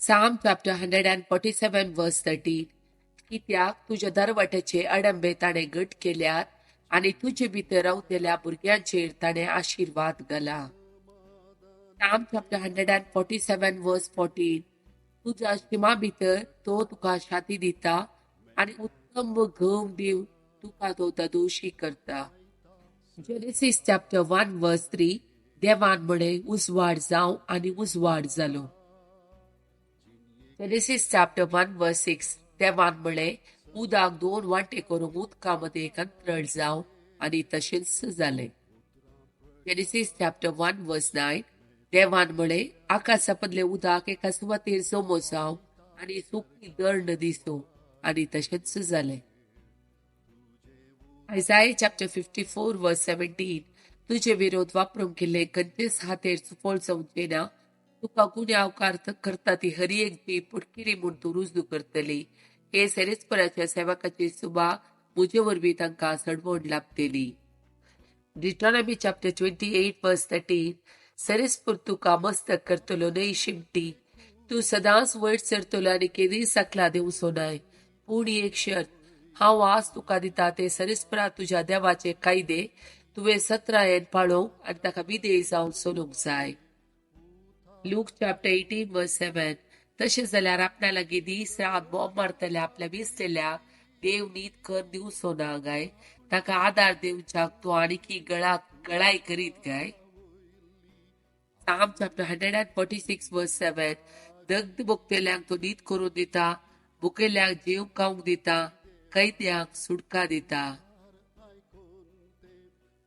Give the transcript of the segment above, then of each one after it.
Psalm chapter 147 verse 13. कित्याक तुझ्या दरवट्याचे अडंबे ताणे घट केल्यात आणि तुझे भितर रावतेल्या भुरग्यांचेर ताणे आशीर्वाद घाला. Psalm chapter 147 verse 14. तुझ्या शिमा भितर तो तुका शाती दिता आणि उत्तम व गंव दिव तुका तो दोशी करता. Genesis chapter 1 verse 3. देवान म्हणे उजवाड जावं आणि उजवाड जालो. Genesis chapter 1 verse 6. देवान म्हणे उदाक दोन वांटे करून उदकामध्ये एक अंतरळ जावं आणि तसेच झाले. Genesis chapter 1 verse 9. देवान म्हणे आकाशामधले उदाक एका सुवातेर जमो जावं आणि सुकी दळ दिसो आणि तसेच झाले. Isaiah chapter 54 verse 17. तुझे विरोध वापरून केले खंयचेच हातेर सुफळ जावचे ना. तुका गुन्हे करता ती हरी एक जी पुटकिरी म्हूण तूं रुजू करतली. हे सेरेस्पराच्या सेवकाची सुबा मुजे वरवीं तांकां सडवण लाभतली. Deuteronomy chapter 28 verse 13. सेरेस्पूर तुका मस्तक करतलो न्हय शिमटी. तू सदांच वयर सरतलो आनी केदी सकला देवचो नाय. पूण एक शर्त, हांव आज तुका दिता ते सरेस्परा तुझ्या देवाचे कायदे तुवें 17 पाळोवंक आनी ताका विधेय जावन चलूंक जाय. Luke chapter 18 verse 7. तशें जाल्यार आपणा लागीं दीस रात बोब मारतल्या आपल्या विसलेल्या देव नीत कर दिवचो ना गाय. ताका आदार दिवच्याक तो आणखी गळाय करीत गाय. Psalm chapter 146 verse 7. दग्ध भोगतेल्यांक तो नीत करून दिता, भुकेल्यांक जेव खावंक दिता, कैद्यांक सुटका दिता.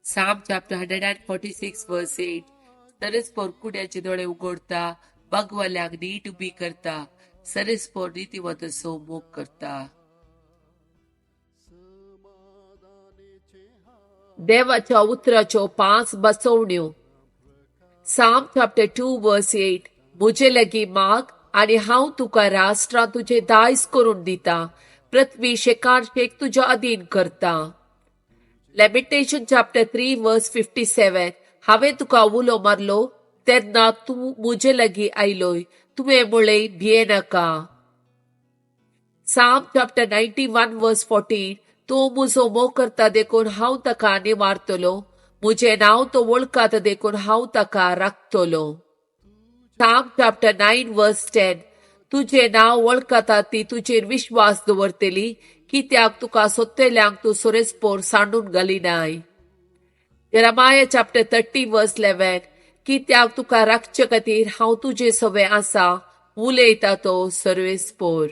Psalm chapter 146 verse 8. सरेस्पोर कुड्याचे दोळे उघडता, भगवाल्यांक नीट उबी करता, सरेस्पोर नीतिवंतसो मोग करता. देवाच्या उतराच्यो 5 बसवण्यो. Psalm chapter 2 verse 8. मुझे लगी माग आणि हांव तुका राष्ट्रां तुझे दायज करून दिता, पृथ्वी शेकानशेक तुझ्या अधीन करता. Lamentation chapter 3 verse 57. हांवें तुका उलो मारलो तेन्ना तूं मुजे लागीं आयलोय, तुवें म्हळें भिये नाका. Psalm chapter 91 verse 14. तो मुजो मोग करता देखून हांव ताका निवारतलो, मुझे नांव तो वळखाता देखून हांव ताका राखतलो. Psalm chapter 9 verse 10. तुझे नांव वळखाता ती तुजेर विश्वास दवरतली, कित्याक तुका सोदतेल्यांक तूं सोरेस्पोर सांडून घालिनाय. Jeremiah chapter 30 verse 11. कित्याक तुका राखचे खातीर हांव तुजे सवे आसा, उलयता तो सर्वेस्पोर.